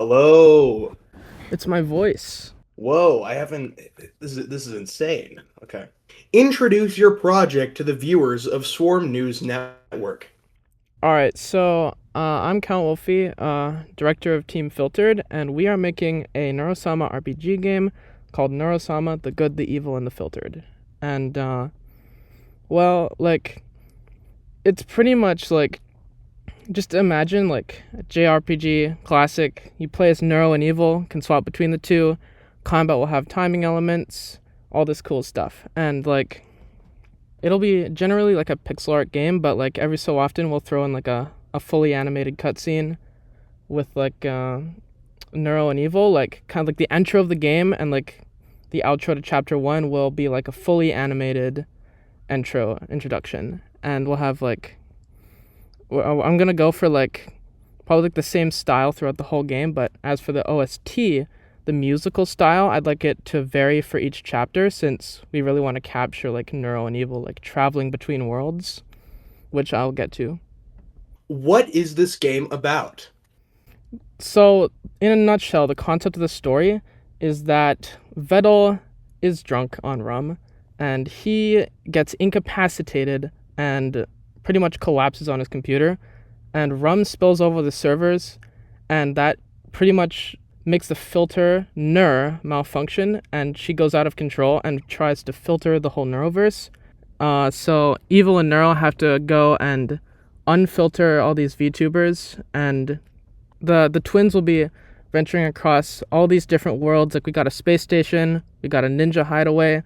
Hello. It's my voice. Whoa, I haven't. This is insane. Okay. Introduce your project to the viewers of Swarm News Network. All right, I'm Count Wolfie, director of Team Filtered, and we are making a Neurosama RPG game called Neurosama: The Good, the Evil, and the Filtered. And well, like it's pretty much like just imagine like a JRPG classic. You play as Neuro and Evil, can swap between the two. Combat will have timing elements, all this cool stuff, and like it'll be generally like a pixel art game, but like every so often we'll throw in like a fully animated cutscene with like Neuro and Evil, like kind of like the intro of the game, and like the outro to chapter one will be like a fully animated introduction, and we'll have like I'm gonna go for like probably like the same style throughout the whole game, but as for the OST, the musical style, I'd like it to vary for each chapter since we really want to capture like Neuro and Evil, like traveling between worlds, which I'll get to. What is this game about? So, in a nutshell, the concept of the story is that Vettel is drunk on rum and he gets incapacitated and pretty much collapses on his computer, and rum spills over the servers, and that pretty much makes the filter Ner malfunction, and she goes out of control and tries to filter the whole Neuroverse. So Evil and Neuro have to go and unfilter all these VTubers, and the twins will be venturing across all these different worlds. Like we got a space station, we got a ninja hideaway.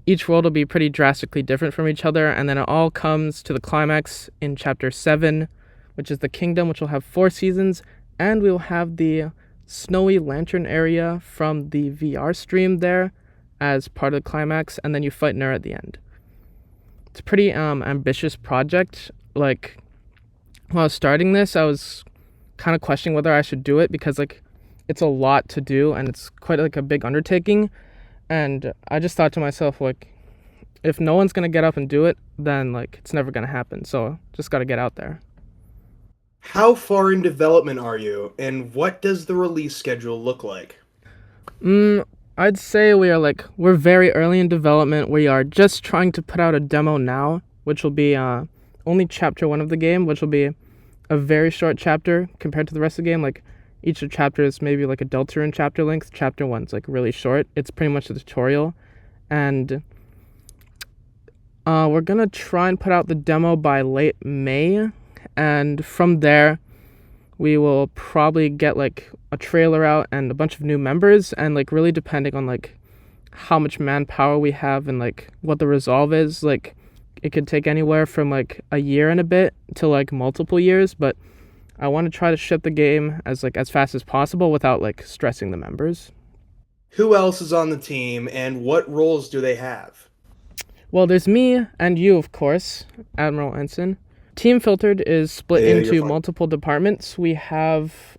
Each world will be pretty drastically different from each other, and then it all comes to the climax in chapter 7, which is the kingdom, which will have 4 seasons, and we will have the snowy lantern area from the VR stream there as part of the climax, and then you fight Ner at the end. It's a pretty ambitious project. Like when I was starting this, I was kind of questioning whether I should do it because like it's a lot to do and it's quite like a big undertaking. And I just thought to myself, like, if no one's gonna get up and do it, then like it's never gonna happen. So just gotta get out there. How far in development are you, and what does the release schedule look like? Mm, I'd say we're very early in development. We are just trying to put out a demo now, which will be only chapter one of the game, which will be a very short chapter compared to the rest of the game. Like each of the chapters maybe like a Deltarune chapter length. Chapter one's like really short. It's pretty much a tutorial, and we're gonna try and put out the demo by late May, and from there we will probably get like a trailer out and a bunch of new members, and like really depending on like how much manpower we have and like what the resolve is, like it could take anywhere from like a year and a bit to like multiple years, but I want to try to ship the game as fast as possible without like stressing the members. Who else is on the team, and what roles do they have? Well, there's me and you, of course, AdmiralEnsin. Team Filtered is split Yeah, you're into fine. multiple departments. We have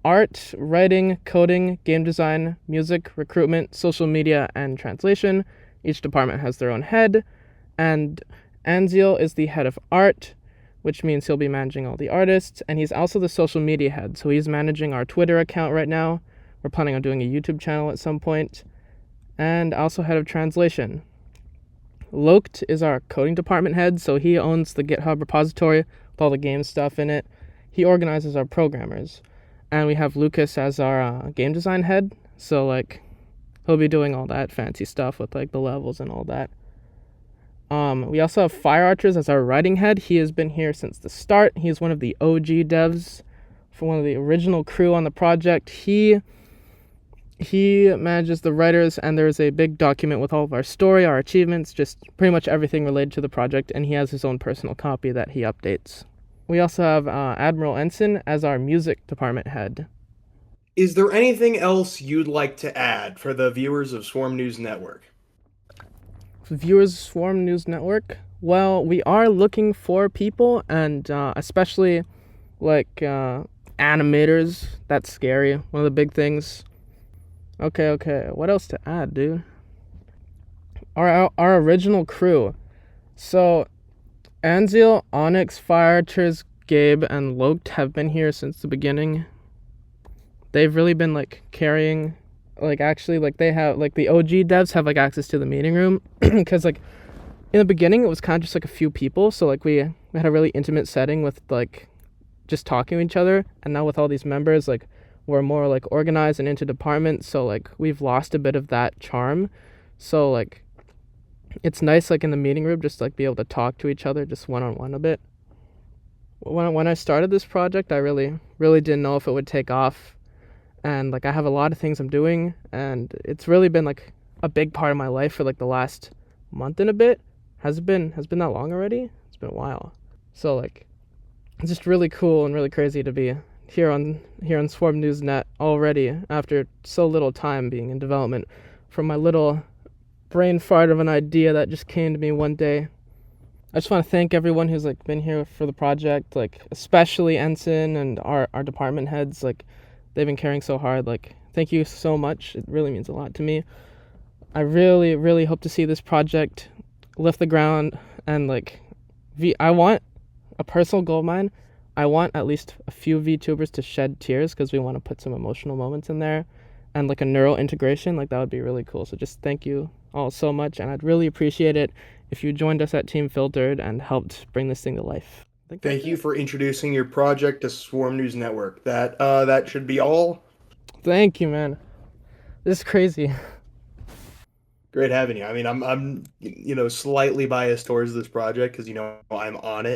art, writing, coding, game design, music, recruitment, social media, and translation. Each department has their own head, and Anziel is the head of art, which means he'll be managing all the artists, and he's also the social media head. So he's managing our Twitter account right now. We're planning on doing a YouTube channel at some point, and also head of translation. Lokt is our coding department head, so he owns the GitHub repository with all the game stuff in it. He organizes our programmers. And we have Lucas as our game design head, so like he'll be doing all that fancy stuff with like the levels and all that. We also have Fire Archers as our writing head. He has been here since the start. He's one of the OG devs for one of the original crew on the project. He manages the writers, and there's a big document with all of our story, our achievements, just pretty much everything related to the project, and he has his own personal copy that he updates. We also have Admiral Ensign as our music department head. Is there anything else you'd like to add for the viewers of Swarm News Network? Viewers Swarm News Network. Well, we are looking for people, and especially like animators. That's scary. One of the big things. Okay. What else to add, dude? Our original crew. So Anziel, Onyx, Fire Archers, Gabe, and Lokt have been here since the beginning. they've really been like carrying, like actually like they have like the OG devs have like access to the meeting room because like in the beginning it was kind of just like a few people, so like we had a really intimate setting with like just talking to each other, and now with all these members like we're more like organized and into departments, so like we've lost a bit of that charm. So like it's nice like in the meeting room just like be able to talk to each other just one-on-one a bit. When I started this project, I really didn't know if it would take off, and like I have a lot of things I'm doing, and it's really been like a big part of my life for like the last month and a bit. Has been that long already? It's been a while. So like it's just really cool and really crazy to be here on Swarm Newsnet already after so little time being in development from my little brain fart of an idea that just came to me one day. I just want to thank everyone who's like been here for the project, like especially Ensign and our department heads. Like they've been caring so hard. Like thank you so much. It really means a lot to me. I really hope to see this project lift the ground, and like I want a personal goal of mine. I want at least a few VTubers to shed tears because we want to put some emotional moments in there, and like a neural integration, like that would be really cool. So just thank you all so much, and I'd really appreciate it if you joined us at Team Filtered and helped bring this thing to life. Thank you for introducing your project to Swarm News Network. That should be all. Thank you, man. This is crazy. Great having you. I mean, I'm slightly biased towards this project because I'm on it.